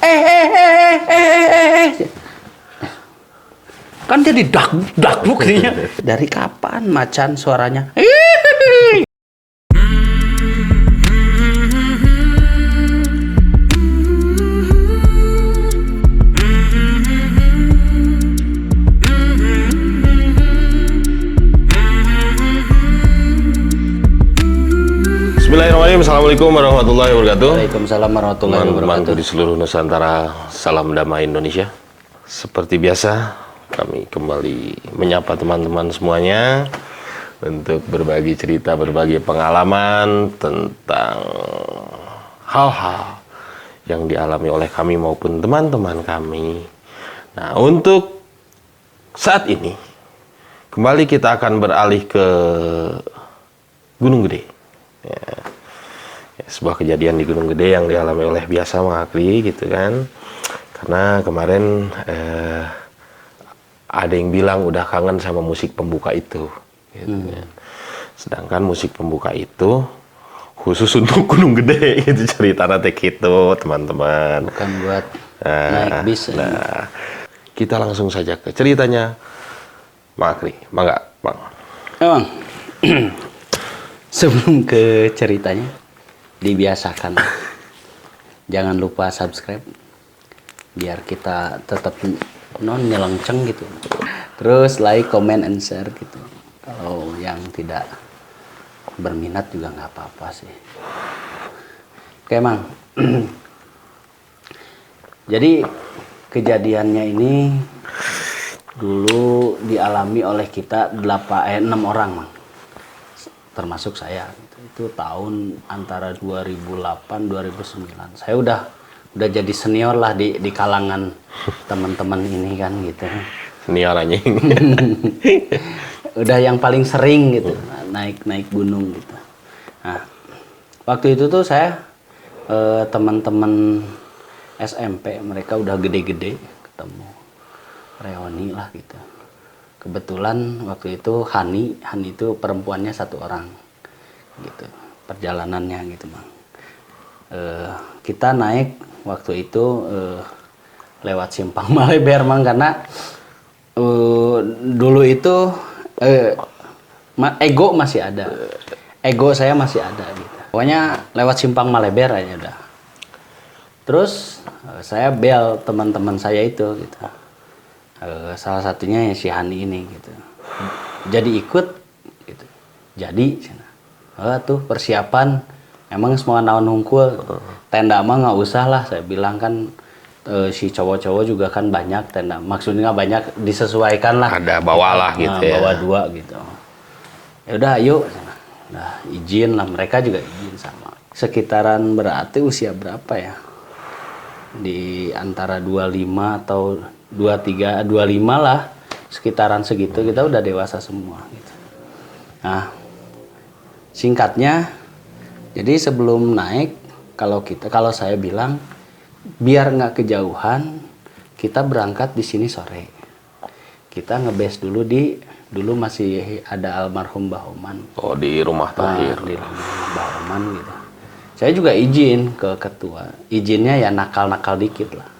Kan jadi dak buktinya. Dari kapan macan suaranya? Bismillahirrahmanirrahim. Assalamualaikum warahmatullahi wabarakatuh. Waalaikumsalam warahmatullahi Teman-temanku wabarakatuh. di seluruh Nusantara, salam damai Indonesia. Seperti biasa, kami kembali menyapa teman-teman semuanya untuk berbagi cerita, berbagi pengalaman tentang hal-hal yang dialami oleh kami maupun teman-teman kami. Nah, untuk saat ini, kembali kita akan beralih ke Gunung Gede. Ya, sebuah kejadian di Gunung Gede yang dialami oleh biasa Mang Akri gitu kan. Karena kemarin ada yang bilang udah kangen sama musik pembuka itu gitu kan. Sedangkan musik pembuka itu khusus untuk Gunung Gede gitu cerita nanti gitu teman-teman. Bukan buat naik bis. Nah, kita langsung saja ke ceritanya Mang Akri. Mangga, Bang. Emang sebelum ke ceritanya, dibiasakan jangan lupa subscribe biar kita tetap nyelengceng gitu. Terus like, comment, and share gitu. Kalau yang tidak berminat juga nggak apa-apa sih. Oke, Mang. Jadi kejadiannya ini dulu dialami oleh kita 6 orang, Mang. Termasuk saya gitu. Itu tahun antara 2008-2009. Saya udah jadi senior lah di kalangan teman-teman ini kan gitu. Senior anjing. Udah yang paling sering gitu naik gunung gitu. Nah, waktu itu tuh saya teman-teman SMP mereka udah gede-gede, ketemu reuni lah gitu. Kebetulan waktu itu Hani itu perempuannya 1 orang gitu perjalanannya gitu, Bang. Kita naik waktu itu lewat Simpang Maleber, Mang, karena dulu itu ego masih ada, ego saya masih ada gitu. Pokoknya lewat Simpang Maleber aja udah. Terus saya bel teman-teman saya itu gitu. Salah satunya si Hani ini gitu. Jadi ikut gitu. Jadi tuh persiapan emang semua naon hungkul. Tenda mah nggak usah lah, saya bilang kan si cowok-cowok juga kan banyak tenda. Maksudnya banyak disesuaikan lah. Ada bawalah gitu ya. Bawa 2 gitu. Ya udah yuk. Nah, izin lah, mereka juga izin sama. Sekitaran berarti usia berapa ya? Di antara 25 atau 23, 25 lah, sekitaran segitu kita udah dewasa semua gitu. Nah, singkatnya, jadi sebelum naik, kalau saya bilang biar nggak kejauhan, kita berangkat di sini sore. Kita ngebase dulu masih ada almarhum Mbah Oman. Oh, di rumah terakhir. Di rumah Mbah Oman gitu. Saya juga izin ke ketua. Izinnya ya nakal-nakal dikit lah.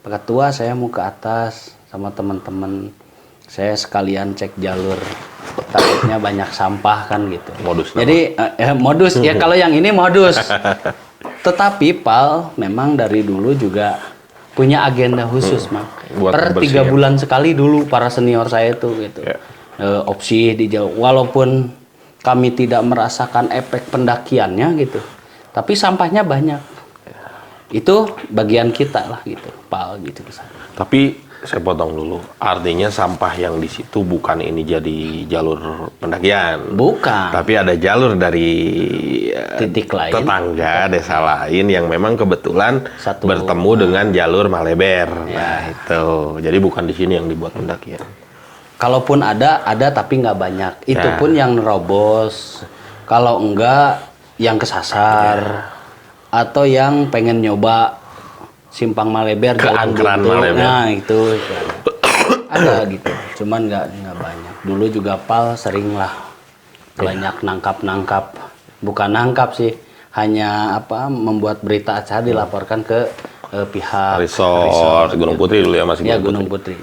Pak Ketua, saya mau ke atas sama teman-teman. Saya sekalian cek jalur. Takutnya banyak sampah kan gitu. Modus. Jadi modus ya, kalau yang ini modus. Tetapi Pal memang dari dulu juga punya agenda khusus, Mang. Per 3 bulan sekali dulu para senior saya itu gitu. Ya. Opsi di jauh. Walaupun kami tidak merasakan efek pendakiannya gitu. Tapi sampahnya banyak. Itu bagian kita lah gitu, Pal gitu kesana. Tapi saya potong dulu. Artinya sampah yang di situ bukan ini jadi jalur pendakian. Bukan. Tapi ada jalur dari Titik lain. tetangga desa lain yang memang kebetulan bertemu dengan jalur Maleber. Ya. Nah, itu. Jadi bukan di sini yang dibuat pendakian. Kalaupun ada tapi nggak banyak. Itu pun yang nerobos. Kalau enggak yang kesasar. Atau yang pengen nyoba Simpang Maleber keangkeran gitu. Maleber. Nah itu ada gitu, cuman nggak banyak. Dulu juga Pal sering lah banyak bukan nangkap sih, hanya membuat berita acara dilaporkan ke pihak resort Gunung Putri dulu ya, masih ya Gunung Putri.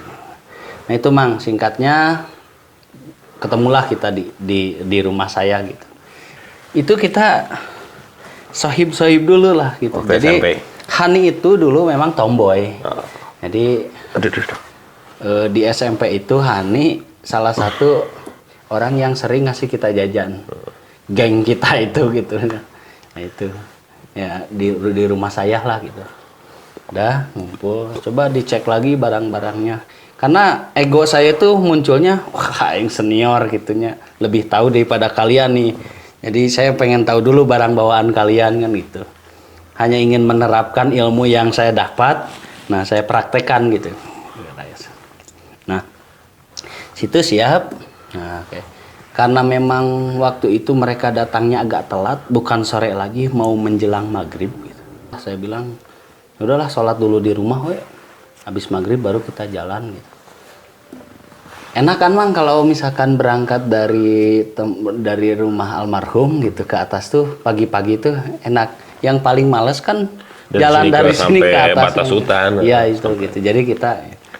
Nah itu Mang, singkatnya ketemulah kita di rumah saya gitu. Itu kita sohib dulu lah gitu. Waktu Jadi SMP. Hani itu dulu memang tomboy. Jadi Aduh. di SMP itu Hani salah satu orang yang sering ngasih kita jajan. Geng kita itu gitu. Nah itu ya di rumah saya lah gitu. Udah ngumpul, coba dicek lagi barang-barangnya. Karena ego saya tuh munculnya, wah yang senior gitunya, lebih tahu daripada kalian nih. Jadi saya pengen tahu dulu barang bawaan kalian kan gitu. Hanya ingin menerapkan ilmu yang saya dapat, nah saya praktekkan gitu. Nah, situ siap. Nah, oke. Karena memang waktu itu mereka datangnya agak telat, bukan sore lagi, mau menjelang maghrib gitu. Saya bilang, udahlah sholat dulu di rumah we. Habis maghrib baru kita jalan gitu. Enak kan Mang kalau misalkan berangkat dari rumah almarhum gitu ke atas tuh pagi-pagi tuh enak. Yang paling males kan jalan dari sini ke atas. Batas hutan. Iya itu gitu. Jadi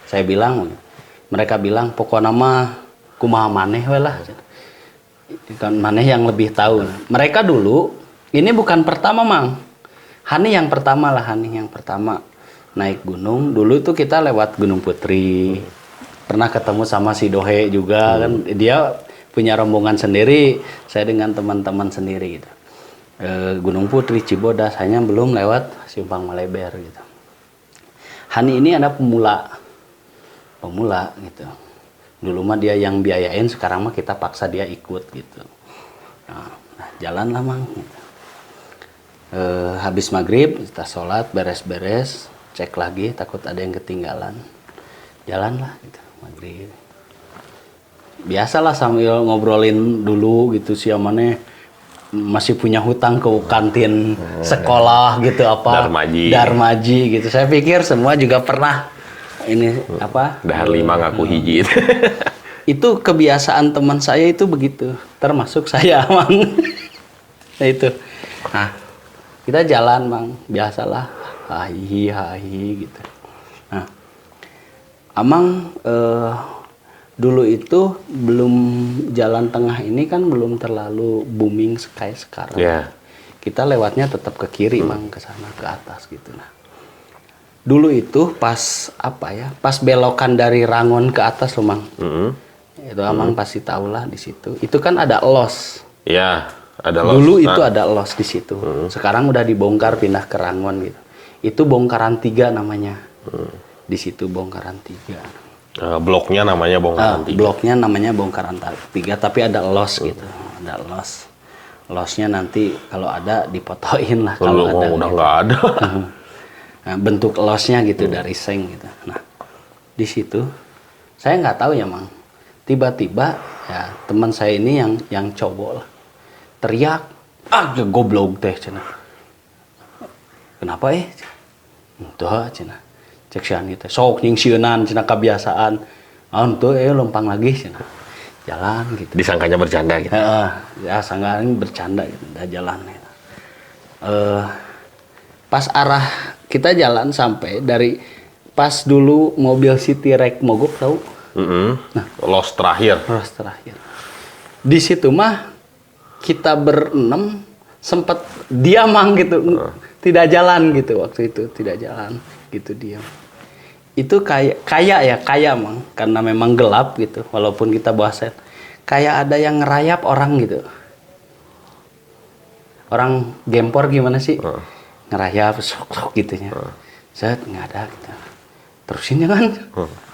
saya bilang, mereka bilang pokoknya mah kumaha maneh we lah. Kan maneh yang lebih tahu. Mereka dulu ini bukan pertama Mang. Hani yang pertama naik gunung. Dulu tuh kita lewat Gunung Putri. Pernah ketemu sama si Dohe juga kan. Dia punya rombongan sendiri, saya dengan teman-teman sendiri gitu. Gunung Putri, Cibodas, hanya belum lewat Simpang Maleber gitu. Hani ini ada pemula gitu. Dulu mah dia yang biayain, sekarang mah kita paksa dia ikut gitu. Nah jalan lah Mang gitu. Habis maghrib kita sholat beres-beres, cek lagi takut ada yang ketinggalan, jalan lah gitu maghrib. Biasalah sambil ngobrolin dulu gitu, siamane masih punya hutang ke kantin sekolah gitu apa Darmaji gitu. Saya pikir semua juga pernah ini apa Dahar 5 ngaku hiji. Itu kebiasaan teman saya itu begitu, termasuk saya Mang. Nah itu. Nah, kita jalan Mang, biasalah hahi gitu. Nah, Amang dulu itu belum jalan tengah ini kan belum terlalu booming kayak sekarang. Yeah. Kita lewatnya tetap ke kiri Mang, ke sana ke atas gitu. Nah, dulu itu pas pas belokan dari Rangon ke atas loh Mang. Itu Amang pasti tahu lah di situ. Itu kan ada los. Ya, ada los. Dulu itu ada los di situ. Sekarang udah dibongkar pindah ke Rangon gitu. Itu bongkaran 3 namanya. Di situ bongkaran 3. Bloknya namanya bongkaran 3. Bloknya namanya bongkaran 3, tapi ada los gitu. Ada los. Losnya nanti kalau ada dipotoin lah kalau ada. Udah nggak ada. Nah, bentuk losnya gitu dari seng gitu. Nah, di situ saya nggak tahu ya Mang. Tiba-tiba ya teman saya ini yang cowok lah teriak, goblok teh cenah. Kenapa Tuh cenah. Cek sian teh sok nying sieunan cenah kebiasaan. Teu lempang lagi cenah. Jalan gitu. Disangkanya bercanda gitu. Ya sangkaan bercanda gitu, udah jalan gitu. Pas arah kita jalan sampai dari pas dulu mobil City Rek mogok tahu? Nah, los terakhir. Di situ mah kita berenam sempat diam gitu, tidak jalan gitu waktu itu, tidak jalan gitu diam. Itu kayak Mang, karena memang gelap gitu, walaupun kita bawa set, kayak ada yang ngerayap orang gitu. Orang gempor gimana sih? Ngerayap sok gitunya. Set nggak ada gitu. Terusin kan?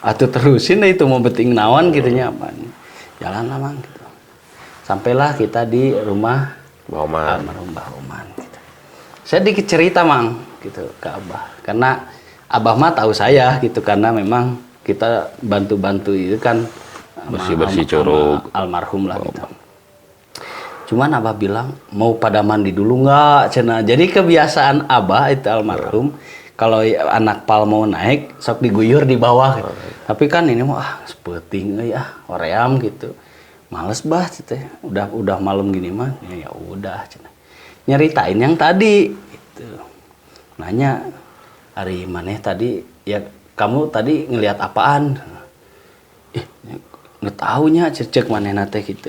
Atau terusin itu mau beting nawan gitunya apa? Jalan lah Mang gitu. Sampailah kita di rumah almarhum Mbah Oman gitu. Saya dikit cerita Mang gitu ke Abah, karena Abah mah tahu saya gitu, karena memang kita bantu-bantu itu kan bersih-bersih curug almarhum lah gitu. Cuman Abah bilang mau pada mandi dulu nggak cenah. Jadi kebiasaan Abah itu almarhum kalau anak pal mau naik sok diguyur di bawah gitu. Tapi kan ini mah sepeting oream gitu. Males banget gitu. Udah malam gini mah ya udah cenah. Nyeritain yang tadi gitu. Nanya hari maneh tadi ya kamu tadi ngelihat apaan? Nggak tahunya cek manehna teh gitu.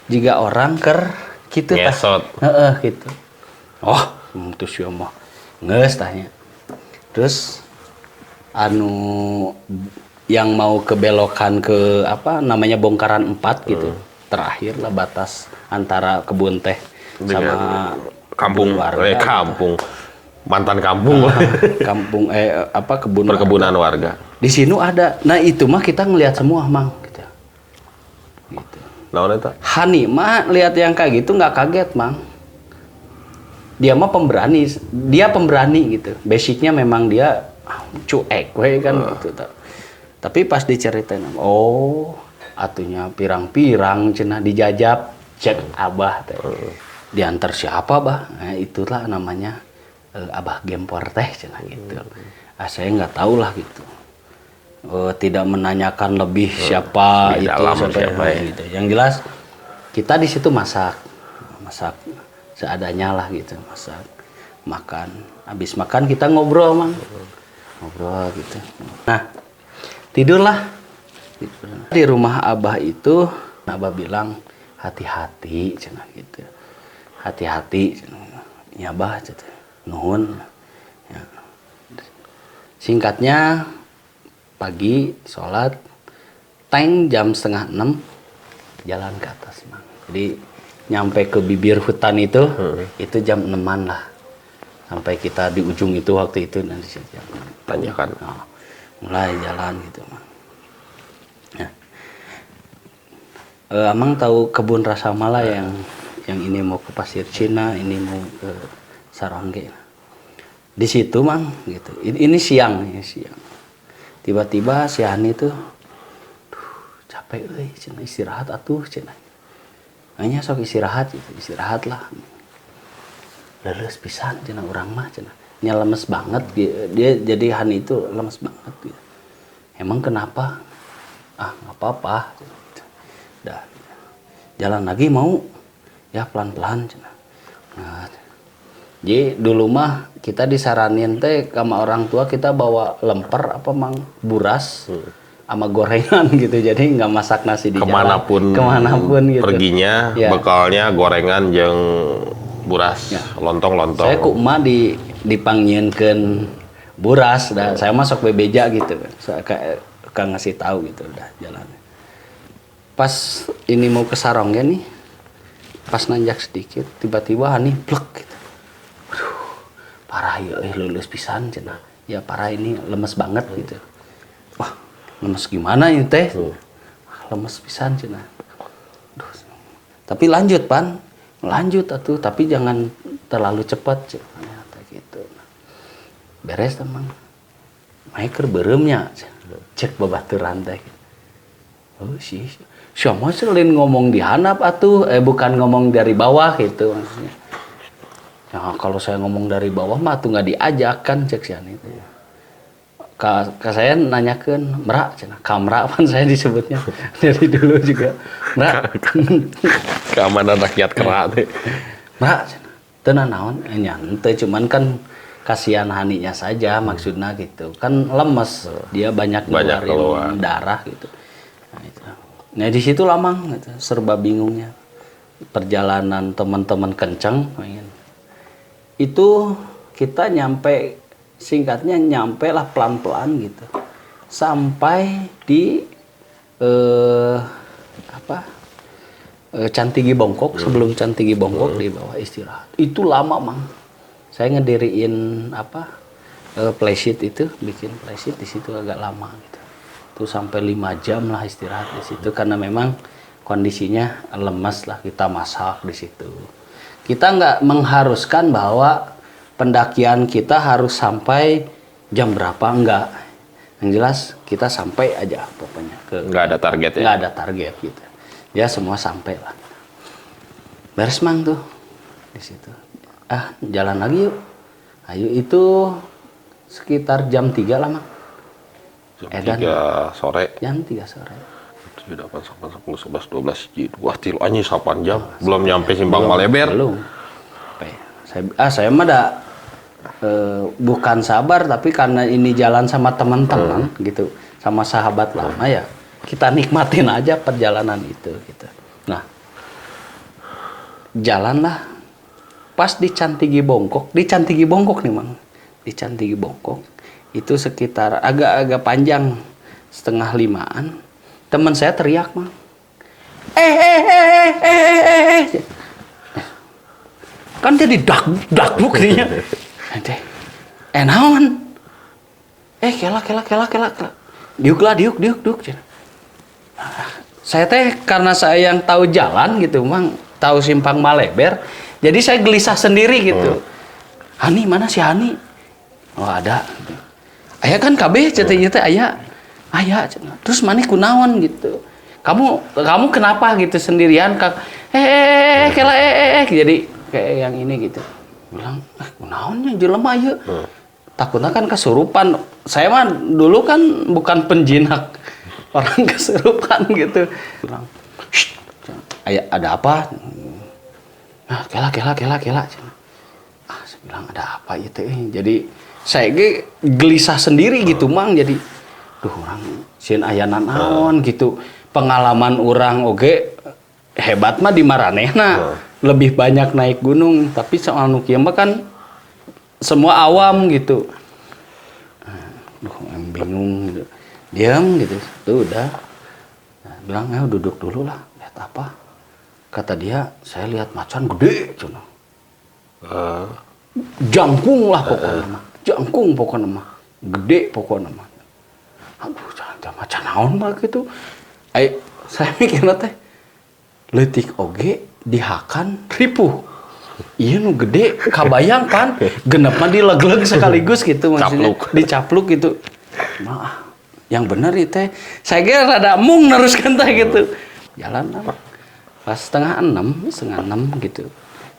Jika orang ker gitu tah. Ngesot. Heeh gitu. Oh, terus ya mah ngeus tanya. Terus anu yang mau kebelokan ke apa namanya bongkaran 4 gitu. Terakhir lah batas antara kebun teh sama kampung warga. kampung. Mantan kampung. Kampung apa kebun Perkebunan warga. di sini ada. Nah itu mah kita ngelihat semua mang gitu. Gitu. Naon eta? Hani mah lihat yang kayak gitu nggak kaget mang. Dia mah pemberani, dia pemberani gitu. Basicnya memang dia cuek, we kan gitu. Tapi pas diceritain, oh atunya pirang-pirang cenah dijajab, cek abah teh. Diantar siapa bah? Nah, itulah namanya abah gempor teh cenah gitu. Saya nggak tahu lah gitu. Tidak menanyakan lebih siapa itu sampai gitu. Yang jelas kita di situ masak seadanya lah gitu, masak, makan. Habis makan kita ngobrol mang, ngobrol gitu. Nah tidurlah di rumah abah itu. Abah bilang hati-hati cenah gitu, hati-hati ya abah gitu. Nuhun ya. Singkatnya pagi sholat tank jam 5:30 jalan ke atas mang. Jadi nyampe ke bibir hutan itu jam 6-an lah, sampai kita di ujung itu waktu itu nanti jam 6. Tanyakan. Nah, mulai jalan gitu mang. Ya. Amang tahu kebun rasa mala yang ini mau ke Pasir Cina, ini mau ke Sarangge. Di situ mang gitu. Ini siang. Tiba-tiba si Hani tuh capek euy cenah, istirahat atuh cenah. Hanya sok istirahat gitu, istirahat lah. Leres pisan cenah urang mah cenah. Nya lemes banget dia jadi Hani itu lemes banget gitu. Emang kenapa? Nggak apa-apa. Dah. Jalan lagi mau? Ya pelan-pelan cenah. Nah, jadi dulu mah kita disaranin teh sama orang tua kita bawa lemper apa mang buras sama gorengan gitu, jadi nggak masak nasi di kemanapun gitu. Perginya ya. Bekalnya gorengan jeung buras ya. Lontong-lontong. Saya ku emak dipangnyieunkeun buras dan saya masuk bebeja gitu kan. Saya kayak ngasih tahu gitu udah jalan. Pas ini mau ke Sarongge nih, pas nanjak sedikit tiba-tiba Hani plek gitu. Parah ya lulus pisan cenah. Ya parah ini lemes banget gitu. Wah, lemes gimana ini teh? Lemes pisan cenah. Tapi lanjut pan, lanjut atuh, tapi jangan terlalu cepat cenah gitu. Beres teman. Maker bereumnya cek babaturan teh. Oh sih. Siapa selain ngomong di handap atuh, bukan ngomong dari bawah gitu maksudnya. Ya, kalau saya ngomong dari bawah mah tuh nggak diajak kan cek sian itu. Ke saya nanyakan merak cenah, kamera kan saya disebutnya dari dulu juga. Merak. Keamanan rakyat kera teh. Merak cenah. Teu naon teu cuman kan kasihan Haninya saja maksudnya gitu. Kan lemes, dia banyak ngeluarin darah gitu. Nah, itu. Nah di situ lamang gitu, serba bingungnya. Perjalanan teman-teman kencang pengen. Itu kita nyampe, singkatnya nyampe lah pelan-pelan gitu sampai di Cantigi Bongkok. Sebelum Cantigi Bongkok di bawah istirahat itu lama mang. Saya ngediriin playsheet itu, bikin playsheet di situ agak lama gitu. Itu sampai 5 jam lah istirahat di situ karena memang kondisinya lemas lah, kita masak di situ. Kita nggak mengharuskan bahwa pendakian kita harus sampai jam berapa, enggak. Yang jelas kita sampai aja pokoknya. Nggak ada target ya? Nggak ada target gitu. Ya semua sampai lah. Beres mang tuh di situ. Jalan lagi yuk. Ayo itu sekitar jam 3 lah mang. Jam 3 sore. Jam 3 sore. 7, 8, 9, 10, 11, 12, wah tilu anjing 8 jam. Belum nyampe Simpang Maleber. Belum. Saya mah bukan sabar, tapi karena ini jalan sama teman-teman gitu, sama sahabat lama ya, kita nikmatin aja perjalanan itu gitu. Nah, jalanlah pas di Cantigi Bongkok nih Mang, di Cantigi Bongkok itu sekitar agak-agak panjang, 4:30-an, teman saya teriak Mang, kan jadi dak kayaknya. Naon? Kela. Diuk. Saya teh karena saya yang tahu jalan gitu, Mang, tahu Simpang Maleber, jadi saya gelisah sendiri gitu. Hani, mana si Hani? Oh, ada. Aya kan kabeh cenah teh aya. Terus mana kunaon gitu. Kamu kenapa gitu sendirian? Kela. Jadi kayak yang ini gitu. Bilang, kunaonnya jelema ieu. Takutnya kan kesurupan. Saya mah dulu kan bukan penjinak, orang kesurupan gitu. Bilang, ada apa? Nah, kela. Saya bilang ada apa itu? Jadi saya gelisah sendiri gitu, Mang. Jadi, orang sieun aya naon gitu. Pengalaman orang oge hebat mah di maranehna. Lebih banyak naik gunung, tapi soal nu kieu mah kan semua awam gitu. Bingung gitu. Diam gitu. Tuh udah. Nah, bilang, duduk dulu lah. Lihat apa? Kata dia, saya lihat macan gede. Jangkung lah pokoknya. Jangkung pokoknya mah. Gede pokoknya mah. Aduh, jangan macan naon mah gitu. Saya mikirnya teh, leutik oge dihakan ripuh. Iya nu gede, kabayang pan, genep mah dilegleg sekaligus gitu maksudnya. Dicapluk gitu. Maaf, yang bener itu saya kira rada mung neruskan teh gitu. Jalan pas 5:30 gitu.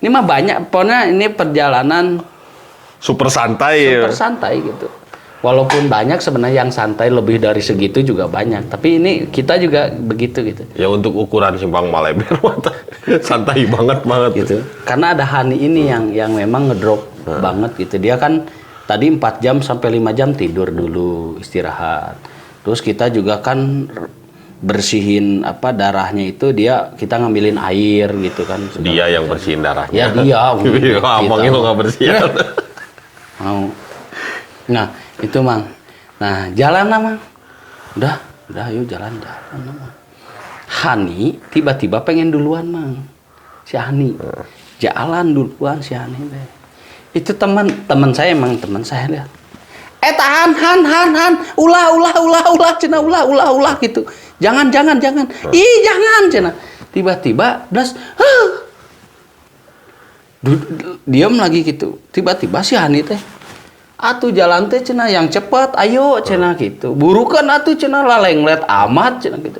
Ini mah banyak, pokoknya ini perjalanan super santai gitu. Walaupun banyak sebenarnya yang santai lebih dari segitu juga banyak. Tapi ini kita juga begitu gitu. Ya untuk ukuran Simpang Maleber santai banget gitu. Karena ada Hani ini yang memang ngedrop banget gitu. Dia kan tadi 4 jam sampai 5 jam tidur dulu, istirahat. Terus kita juga kan bersihin darahnya itu, kita ngambilin air gitu kan. Dia yang bersihin darahnya. Ya dia. Ngomongin lo nggak bersihin. Mau. Nah, itu Mang. Nah, jalan lah Mang. Udah ayo jalan Mang. Hani tiba-tiba pengen duluan Mang. Si Hani. Jalan duluan si Hani deh. Itu teman saya Mang, teman saya lihat. Tahan, Han. Ulah cenah ulah gitu. Jangan. Ih, jangan cenah. Tiba-tiba das diam lagi gitu. Tiba-tiba si Hani teh, atuh jalan teh cenah yang cepat, ayo cenah gitu. Burukan atuh cenah lalenglet amat cenah gitu.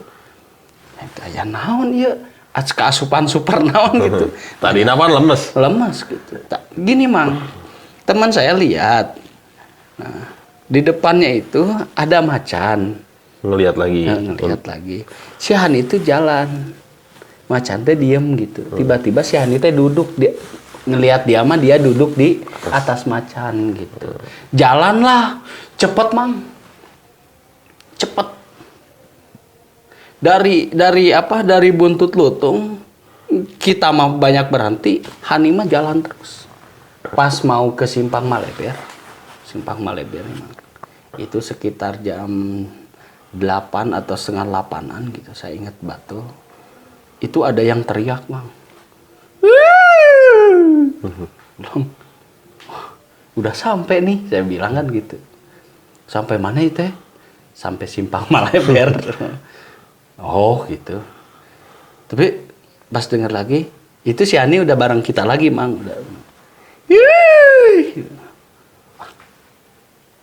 Aya naon ieu? Asupan super naon gitu. Tadi napan lemes gitu. Gini Mang, teman saya lihat. Nah, di depannya itu ada macan. Ngelihat lagi. Si Hani itu jalan. Macan teh diem gitu. Tiba-tiba si Hani teh duduk, ngelihat dia mah dia duduk di atas macan gitu. Jalanlah, cepet Mang. Cepet. Dari buntut lutung kita mah banyak berhenti, Hani mah jalan terus. Pas mau ke Simpang Maleber memang. Itu sekitar jam 8 atau setengah 8-an gitu, saya ingat betul. Itu ada yang teriak Mang. Bilang, udah sampai nih, saya bilang kan gitu. Sampai mana itu? Sampai Simpang Maleber. Oh gitu. Tapi pas dengar lagi, itu si Ani udah bareng kita lagi Mang. Udah.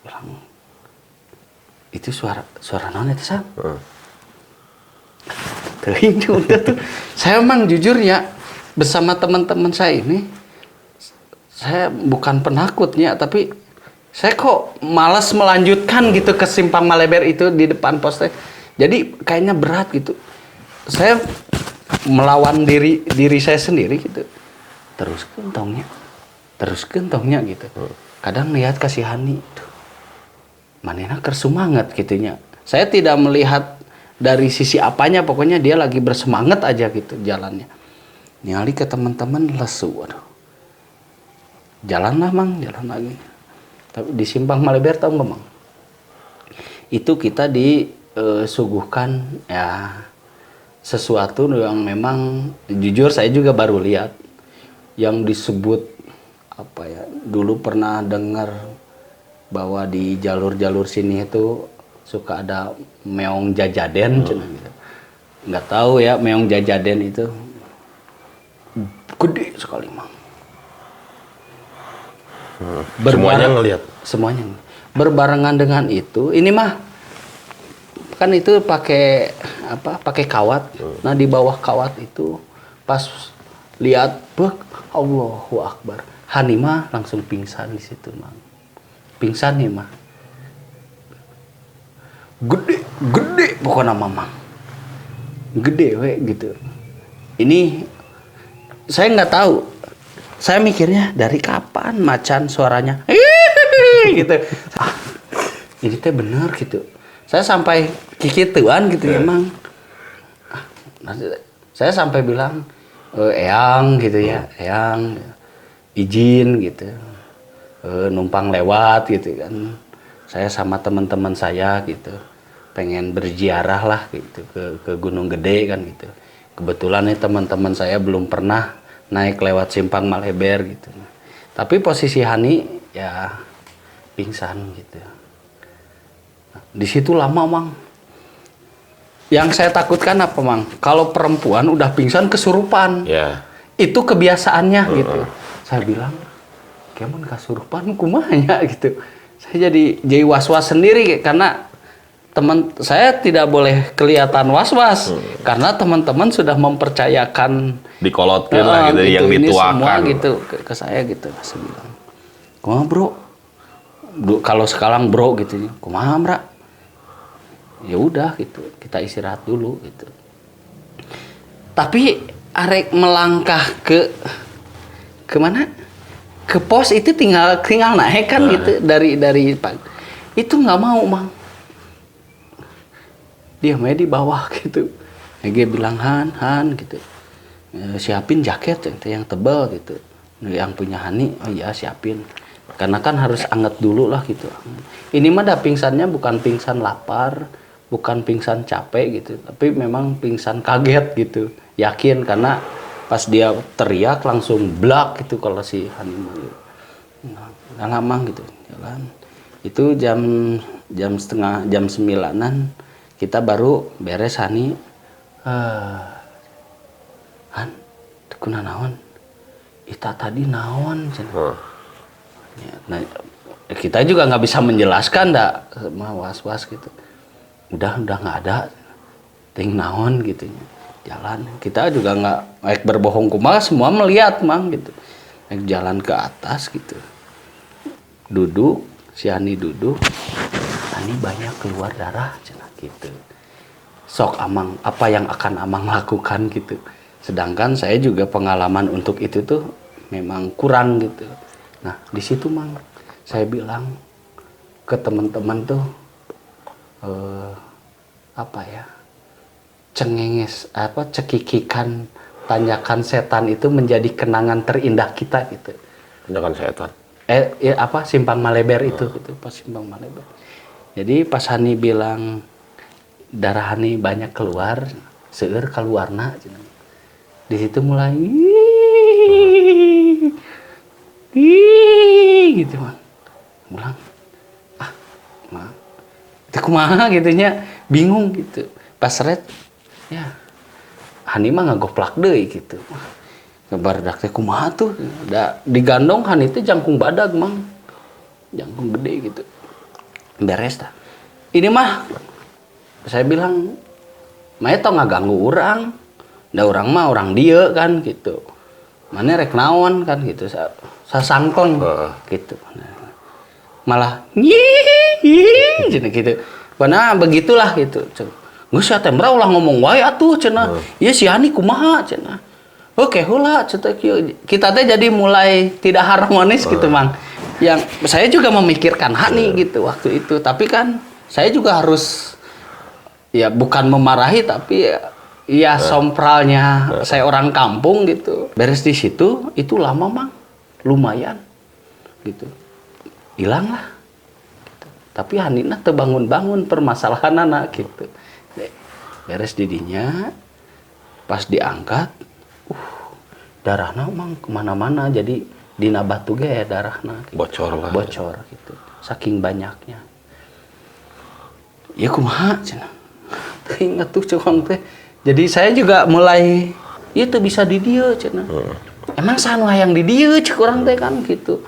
Bilang, itu suara non itu Sam? Teuing udah tuh. Saya emang jujur ya, bersama teman-teman saya ini, saya bukan penakutnya, tapi saya kok malas melanjutkan gitu ke Simpang Maleber itu di depan pos teh. Jadi kayaknya berat gitu. Saya melawan diri saya sendiri gitu. Terus kentongnya gitu. kadang lihat kasih Hani tuh manehna keur sumanget gitunya. Saya tidak melihat dari sisi apanya, pokoknya dia lagi bersemangat aja gitu jalannya. Ningali ke teman-teman lesu, aduh. Jalan lah Mang, jalan lagi. Tapi di Simpang Maleber tahu nggak Mang? Itu kita disuguhkan ya sesuatu yang memang jujur saya juga baru lihat, yang disebut apa ya, dulu pernah dengar bahwa di jalur-jalur sini itu suka ada meong jajaden, gitu. Nggak tahu ya meong jajaden itu gede sekali Mang. Semuanya ngelihat. Semuanya berbarengan dengan itu, ini mah kan itu pakai apa? Pakai kawat. Nah di bawah kawat itu pas lihat, bek, Allahu Akbar. Hani mah langsung pingsan di situ Mang. Pingsan nih mah. Gede pokoknya Mamang. Gede we gitu. Ini saya nggak tahu. Saya mikirnya dari kapan macan suaranya gitu. Ini teh bener gitu. Saya sampai kikituan gitu ya Mang. Saya sampai bilang eyang gitu ya, eyang izin gitu. Numpang lewat gitu kan. Saya sama teman-teman saya gitu. Pengen berziarah lah gitu ke Gunung Gede kan gitu. Kebetulan nih teman-teman saya belum pernah naik lewat Simpang Maleber gitu. Tapi posisi Hani ya pingsan gitu. Di situ lama Mang. Yang saya takutkan apa Mang? Kalau perempuan udah pingsan kesurupan. Ya. Itu kebiasaannya gitu. Saya bilang, "Kemun kesurupan kumanya?" gitu. Saya jadi was-was sendiri karena teman saya tidak boleh kelihatan was-was karena teman-teman sudah mempercayakan Dikolotkin lah gitu, yang ini dituakan semua gitu ke saya gitu. Saya bilang, "Kumaha bro? Kalau sekarang bro gitu, kumaha Mbak?" Ya udah gitu, kita istirahat dulu gitu. Tapi arek melangkah ke mana? Ke pos itu tinggal naik kan gitu dari itu nggak mau Mang. Dia main di bawah gitu. Dia bilang Han gitu. Siapin jaket yang tebal gitu. Yang punya Hani, oh iya siapin. Karena kan harus anget dulu lah gitu. Ini mah dah pingsannya bukan pingsan lapar, bukan pingsan capek gitu, tapi memang pingsan kaget gitu. Yakin karena pas dia teriak langsung blak gitu kalau si Hani mah. Nah, lama gitu jalan. Itu jam 9:30 kita baru beres Hani. Han, tekuna naon? Ita tadi naon? Ya, nah, kita juga nggak bisa menjelaskan dah, mah was-was gitu. Udah nggak ada, ting naon gitu. Jalan, kita juga nggak berbohong kumaha, semua melihat Mang gitu. Naik jalan ke atas gitu. Duduk, si Hani duduk. Hani banyak keluar darah, cenah gitu. Sok Amang, apa yang akan Amang lakukan gitu. Sedangkan saya juga pengalaman untuk itu tuh memang kurang gitu. Nah di situ Mang, saya bilang ke teman-teman tuh apa ya, cengenges apa cekikikan tanjakan setan itu menjadi kenangan terindah kita gitu. Tanjakan setan. Ya apa Simpang Maleber itu gitu, pas Simpang Maleber. Jadi pas Hani bilang darah Hani banyak keluar, seueur kaluarna. Di situ mulai gitu Mang. Mulang. Itu kumaha gitunya, bingung gitu. Pas red ya Hani mah ngagoplak deui gitu. Barudak teh kumaha tuh, da digandong Hani teh jangkung badag Mang. Jangkung gede gitu. Beres dah. Ini mah saya bilang mah tong ngaganggu urang. Da urang mah orang dieu kan gitu. Mane rek naon kan gitu. Sasangkong gitu. Malah cenah gitu. Pernah begitulah gitu. Geus atuh tembra ulah ngomong wae atuh cenah. Ieu si Hani kumaha cenah. Oke heula cenah kieu. Kita teh jadi mulai tidak harmonis gitu Mang. yang saya juga memikirkan Hani gitu waktu itu. Tapi kan saya juga harus ya bukan memarahi tapi ya sompralnya saya orang kampung gitu. Beres di situ itu lama Mang, lumayan gitu. Hilang lah. Gitu. Tapi Hanina terbangun-bangun permasalahan anak gitu. Beres didinya pas diangkat darahna Mang kemana-mana jadi dina batu ge ya darahna gitu. Bocor gitu saking banyaknya ya kumaha cenah ingat tuh cekong teh jadi saya juga mulai itu bisa di dieu cenah emang sanu hayang di dieu cek urang teh kan gitu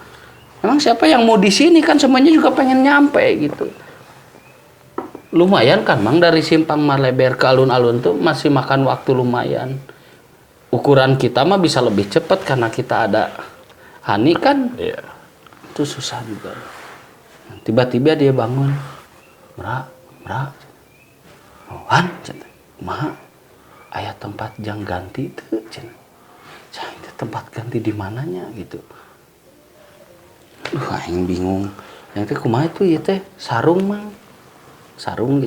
emang siapa yang mau di sini kan semuanya juga pengen nyampe gitu lumayan kan Mang dari Simpang Maleber ke alun-alun tuh masih makan waktu lumayan ukuran kita mah bisa lebih cepat karena kita ada Hani kan itu susah juga tiba-tiba dia bangun merak Han kumaha aya tempat jang ganti teu cenah itu tempat ganti di mananya gitu aing bingung yang teh kumaha itu ieu teh sarung Mang sarung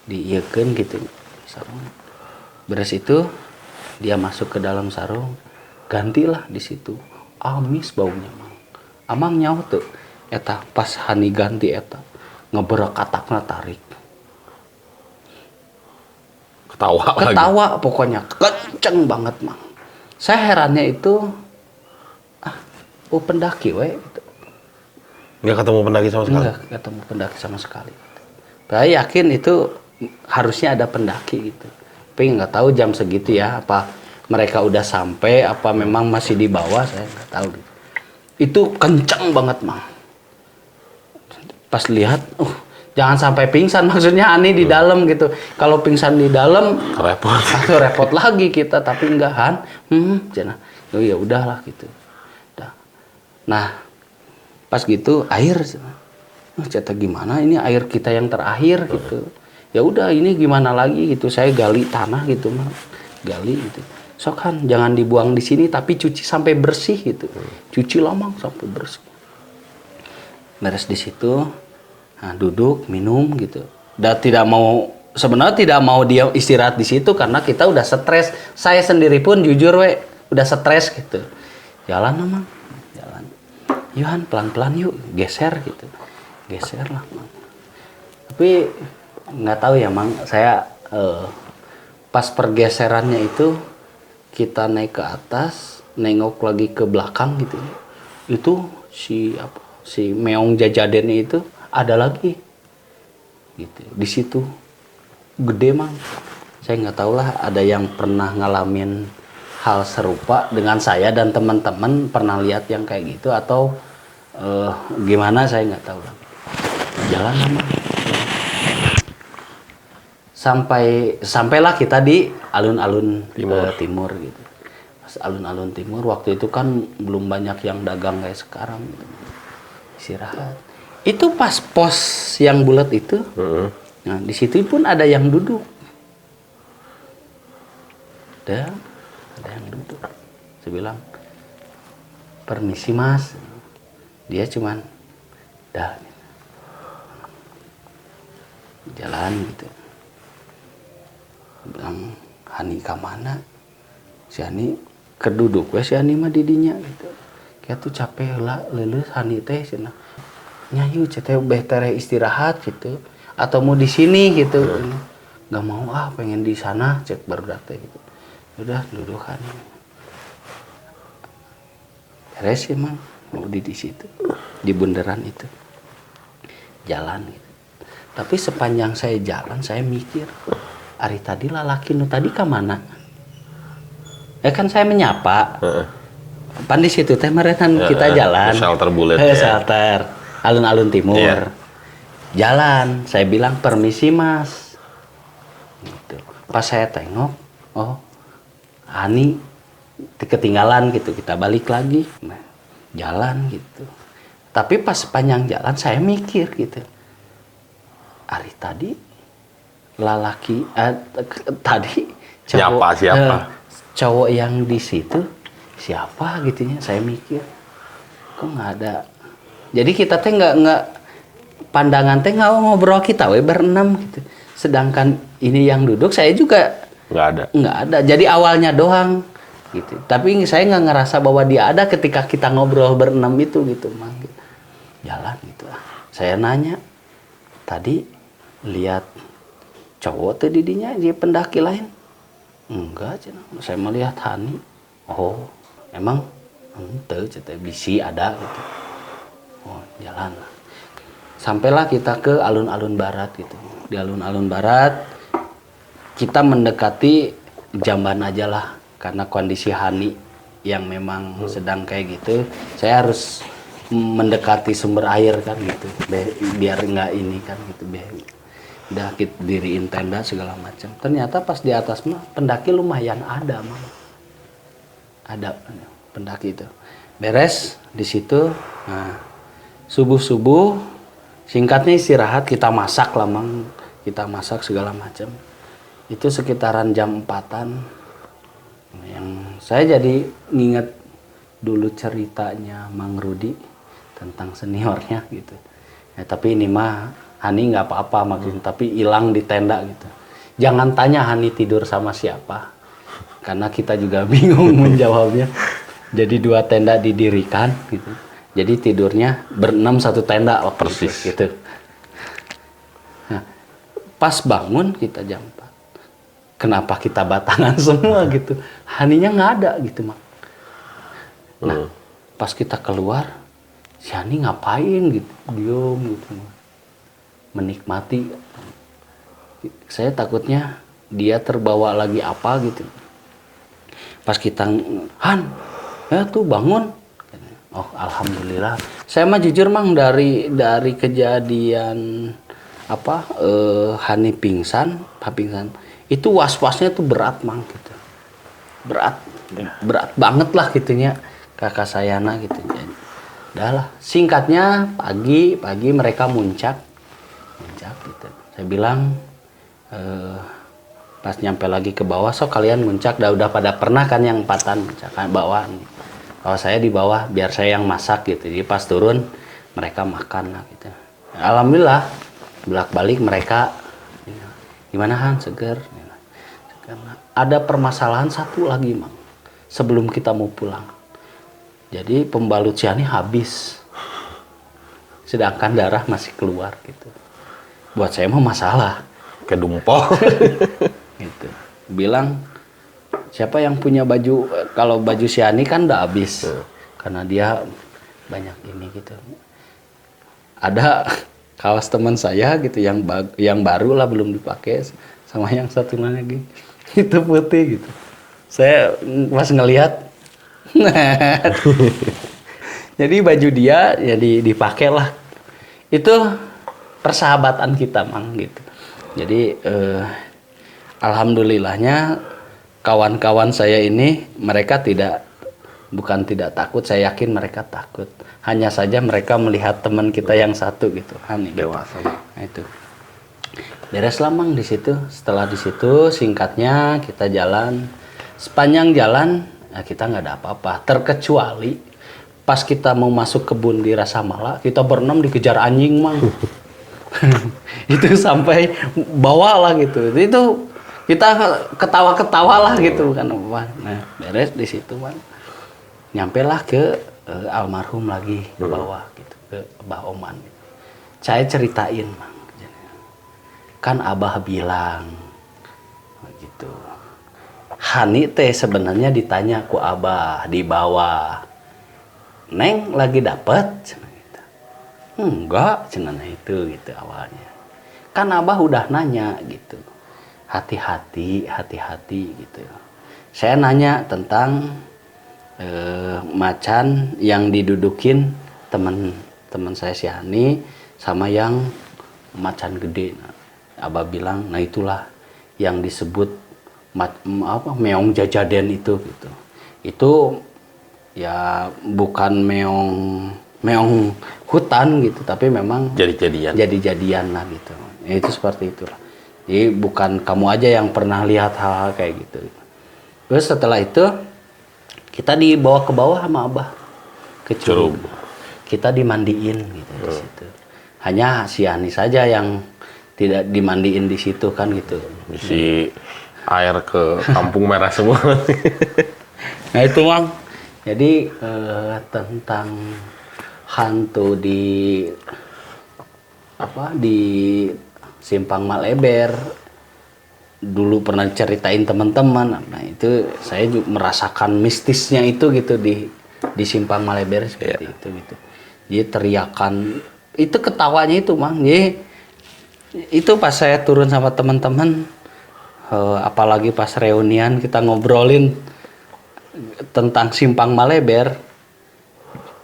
diiekeun gitu sarung beres itu dia masuk ke dalam sarung gantilah di situ amis baunya Mang amang nyaho tuh eta pas Hani ganti eta ngeberak katakna tarik ketawa pokoknya kenceng banget Mang saya herannya itu pendaki we gitu. Nggak ketemu pendaki sama sekali? Nggak ketemu pendaki sama sekali saya yakin itu harusnya ada pendaki gitu tapi nggak tahu jam segitu ya apa mereka udah sampai apa memang masih di bawah saya nggak tahu gitu. Itu kencang banget Mang pas lihat jangan sampai pingsan maksudnya Ani di dalam gitu kalau pingsan di dalam repot lagi kita tapi enggak Han cenah oh ya udahlah gitu nah pas gitu air cetak gimana ini air kita yang terakhir gitu ya udah ini gimana lagi gitu saya gali tanah gitu Mang gali gitu sok kan jangan dibuang di sini tapi cuci sampai bersih gitu cuci lama sampai bersih beres di situ nah, duduk minum gitu dan sebenarnya tidak mau dia istirahat di situ karena kita udah stres saya sendiri pun jujur udah stres gitu jalan Mang jalan Yohan pelan-pelan yuk geser gitu geser lah Mang tapi nggak tahu ya Mang saya pas pergeserannya itu kita naik ke atas nengok lagi ke belakang gitu itu si meong jajadennya itu ada lagi gitu di situ gede Mang saya nggak tahu lah ada yang pernah ngalamin hal serupa dengan saya dan teman-teman pernah lihat yang kayak gitu atau gimana saya nggak tahu lah jalan Mang sampailah kita di alun-alun timur gitu. Pas alun-alun timur waktu itu kan belum banyak yang dagang kayak sekarang gitu. Istirahat. Itu pas pos yang bulat itu. Nah, di situ pun ada yang duduk. Ada yang duduk. Saya bilang, "Permisi, Mas." Dia cuman dah jalan gitu. Bilang Hani kamana si Hani keduduk we si Hani mah didinya gitu kayak tuh capek lah leuleus Hani teh cenah nyayu teh beh tere istirahat gitu atau mau di sini gitu nggak mau pengen di sana cek baru teh gitu udah duduk Hani beres emang mau di situ di bundaran itu jalan gitu tapi sepanjang saya jalan saya mikir Ari tadi lalaki nu tadi ke mana? Kan saya menyapa. Pan di situ teh merenan kita jalan. Shelter bulet. Shelter alun-alun timur. Yeah. Jalan, saya bilang permisi Mas. Gitu. Pas saya tengok, Ani ketinggalan gitu. Kita balik lagi. Nah, jalan gitu. Tapi pas sepanjang jalan saya mikir gitu. Ari tadi lalaki tadi siapa cowok yang di situ siapa gitunya saya mikir kok nggak ada. Jadi kita teh nggak pandangan teh nggak ngobrol kita we berenam gitu. Sedangkan ini yang duduk saya juga nggak ada. Jadi awalnya doang gitu. Tapi saya nggak ngerasa bahwa dia ada ketika kita ngobrol berenam itu gitu, Mang. Jalan gitu. Saya nanya, tadi lihat cowok tuh didinya di pendaki lain? Enggak, cina. Saya melihat Hani. Oh, emang ente cete bisi ada gitu. Oh, jalan. Sampailah kita ke alun-alun barat gitu. Di alun-alun barat kita mendekati jamban aja lah karena kondisi Hani yang memang sedang kayak gitu. Saya harus mendekati sumber air kan gitu. Biar nggak ini kan gitu. Udah kita diriin tenda segala macam. Ternyata pas di atas mah pendaki lumayan ada mah. Ada pendaki itu. Beres di situ. Nah, subuh-subuh singkatnya istirahat, kita masak lah Mang. Kita masak segala macam. Itu sekitaran jam 4-an. Yang saya jadi nginget dulu ceritanya Mang Rudi tentang seniornya gitu. Ya, tapi ini mah Hani nggak apa-apa maksudnya, tapi hilang di tenda gitu. Jangan tanya Hani tidur sama siapa, karena kita juga bingung menjawabnya. Jadi 2 tenda didirikan gitu. Jadi tidurnya berenam 1 tenda waktu persis itu, gitu. Nah, pas bangun kita jam 4. Kenapa kita batangan semua gitu? Haninya nggak ada gitu, Mak. Nah, pas kita keluar, si Hani ngapain gitu? Diam gitu. Menikmati. Saya takutnya dia terbawa lagi apa gitu. Pas kita, Han, ya tuh bangun. Oh, alhamdulillah. Saya mah jujur Mang dari kejadian Hani pingsan, itu was-wasnya tuh berat Mang gitu. Berat banget lah gitunya kakak sayana gitu. Udahlah, singkatnya pagi mereka muncak gitu. Saya bilang pas nyampe lagi ke bawah, so kalian muncak udah pada pernah kan yang 4-an muncak kan bawah nih. Kalau saya di bawah biar saya yang masak gitu. Jadi pas turun mereka makan lah gitu. Alhamdulillah bolak-balik mereka gimana Han, seger. Ada permasalahan satu lagi Mang sebelum kita mau pulang. Jadi pembalut si Hani habis. Sedangkan darah masih keluar gitu. Buat saya mah masalah. Kedumpol. Gitu. Bilang siapa yang punya baju, kalau baju si Hani kan udah habis. Karena dia banyak ini gitu. Ada kaos teman saya gitu yang baru lah belum dipakai sama yang satu lagi. Itu putih gitu. Saya pas ngelihat jadi baju dia ya dipakai lah. Itu persahabatan kita Mang gitu. Jadi alhamdulillahnya kawan-kawan saya ini mereka bukan tidak takut, saya yakin mereka takut. Hanya saja mereka melihat teman kita yang satu gitu, Hani. Dewasa. Gitu. Nah, itu. Beres lah Mang di situ. Setelah di situ singkatnya kita jalan. Sepanjang jalan kita nggak ada apa-apa. Terkecuali pas kita mau masuk kebun di Rasamala, kita berenam dikejar anjing Mang. Itu sampai bawah lah gitu. Itu kita ketawa-ketawa lah gitu kan. Nah, beres di situ Mang. Nyampelah ke almarhum lagi ke bawah gitu, ke Abah Oman. Saya ceritain Mang. Kan Abah bilang gitu. Hani teh sebenarnya ditanya ku Abah di bawah. Neng lagi dapet? Enggak, cenah itu gitu awalnya. Kan Abah udah nanya gitu. Hati-hati gitu. Saya nanya tentang macan yang didudukin teman saya si Hani sama yang macan gede. Abah bilang, nah itulah yang disebut meong jajaden itu gitu. Itu ya bukan meong hutan gitu, tapi memang jadi-jadian lah gitu. Ya, itu seperti itulah. Jadi bukan kamu aja yang pernah lihat hal-hal kayak gitu. Terus setelah itu kita dibawa ke bawah sama Abah ke Curug. kita dimandiin gitu di situ. Hanya si Hani saja yang tidak dimandiin di situ kan gitu. Isi air ke kampung merah semua. Nah itu Mang. Jadi tentang hantu di Simpang Maleber dulu pernah ceritain teman-teman. Nah itu saya juga merasakan mistisnya itu gitu di Simpang Maleber seperti itu gitu. Jadi teriakan itu, ketawanya itu Mang. Jadi itu pas saya turun sama teman-teman, apalagi pas reunian kita ngobrolin tentang Simpang Maleber,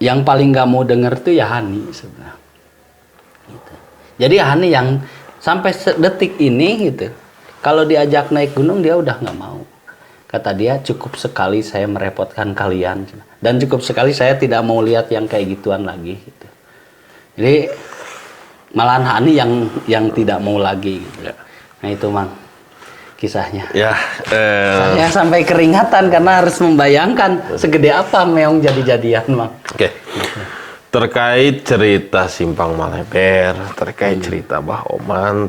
yang paling nggak mau denger tuh ya Hani sebenarnya. Gitu. Jadi Hani yang sampai detik ini gitu, kalau diajak naik gunung dia udah nggak mau. Kata dia, cukup sekali saya merepotkan kalian, dan cukup sekali saya tidak mau lihat yang kayak gituan lagi. Gitu. Jadi malahan Hani yang tidak mau lagi. Gitu. Nah itu Mang kisahnya. Ya, Saya sampai keringatan karena harus membayangkan segede apa meong jadi-jadian Mang. Oke. Terkait cerita Simpang Maleber, terkait cerita Bah Oman,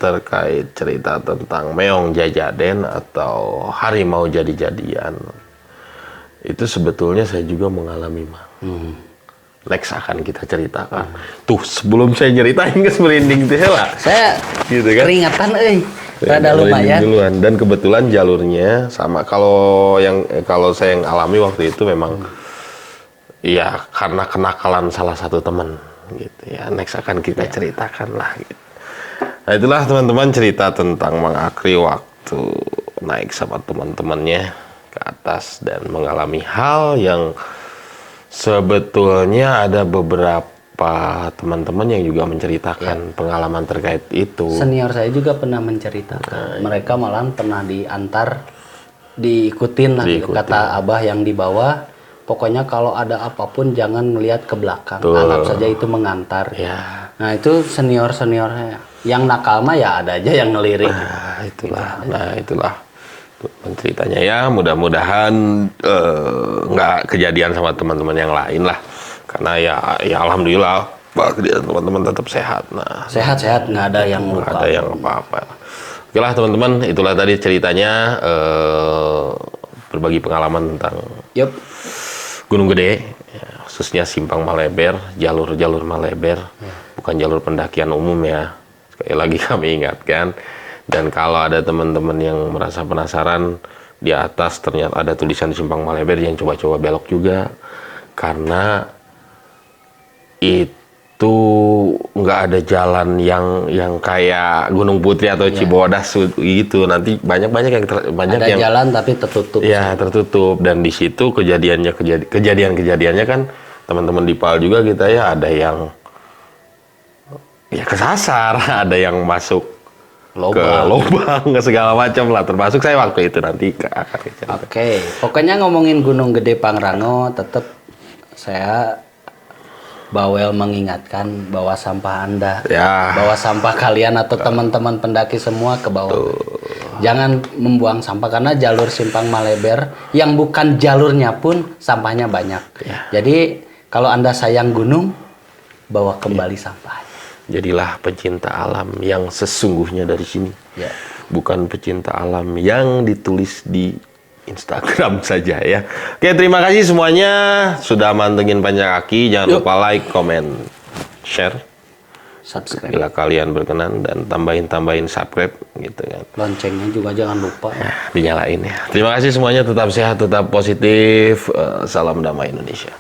terkait cerita tentang meong jajaden atau harimau jadi-jadian, itu sebetulnya saya juga mengalami Mang. Next akan kita ceritakan. Tuh sebelum saya nyeritain ke merinding teh lah. Saya Gitu kan? keringatan rada lumayan. Duluan. Dan kebetulan jalurnya sama. Kalau saya yang alami waktu itu memang ya karena kenakalan salah satu teman gitu ya. Next akan kita ceritakan lah gitu. Nah itulah teman-teman cerita tentang Mang Akri waktu naik sama teman-temannya ke atas dan mengalami hal yang sebetulnya ada beberapa teman-teman yang juga menceritakan pengalaman terkait itu. Senior saya juga pernah menceritakan. Mereka malahan pernah diikutin lah. Gitu. Kata Abah yang di bawah, pokoknya kalau ada apapun jangan melihat ke belakang. Anggap saja itu mengantar. Ya. Nah itu senior-seniornya. Yang nakal mah ya ada aja yang ngelirik. Nah itulah ceritanya ya. Mudah-mudahan nggak kejadian sama teman-teman yang lain lah. Karena ya alhamdulillah teman-teman tetap sehat. Nah, Sehat-sehat, nggak ada yang luka. Nggak ada yang apa-apa. Oke lah teman-teman, itulah tadi ceritanya berbagi pengalaman tentang Gunung Gede, ya, khususnya Simpang Maleber, jalur-jalur Maleber, bukan jalur pendakian umum ya. Sekali lagi kami ingatkan. Dan kalau ada teman-teman yang merasa penasaran, di atas ternyata ada tulisan Simpang Maleber, yang coba-coba belok juga. Karena itu nggak ada jalan yang kayak Gunung Putri atau Cibodas gitu. Nanti banyak Ada yang jalan tapi tertutup. ya tertutup. Dan di situ kejadiannya kan teman-teman di PAL juga kita ya, ada yang ya kesasar, ada yang masuk ke lubang segala macam lah, termasuk saya waktu itu. Nanti akan cerita. Oke, pokoknya ngomongin Gunung Gede Pangrango, tetap saya bawel mengingatkan bahwa sampah Anda, bahwa sampah kalian atau teman-teman pendaki semua ke bawah. Jangan membuang sampah, karena jalur Simpang Maleber yang bukan jalurnya pun sampahnya banyak. Jadi kalau Anda sayang gunung, bawa kembali sampah. Jadilah pecinta alam yang sesungguhnya dari sini. Bukan pecinta alam yang ditulis di Instagram saja ya. Oke, terima kasih semuanya sudah mantengin Panjang Kaki. Jangan lupa like, comment, share, subscribe. Bila kalian berkenan, dan tambahin subscribe gitu kan. Loncengnya juga jangan lupa. Dinyalain ya. Terima kasih semuanya, tetap sehat, tetap positif. Salam damai Indonesia.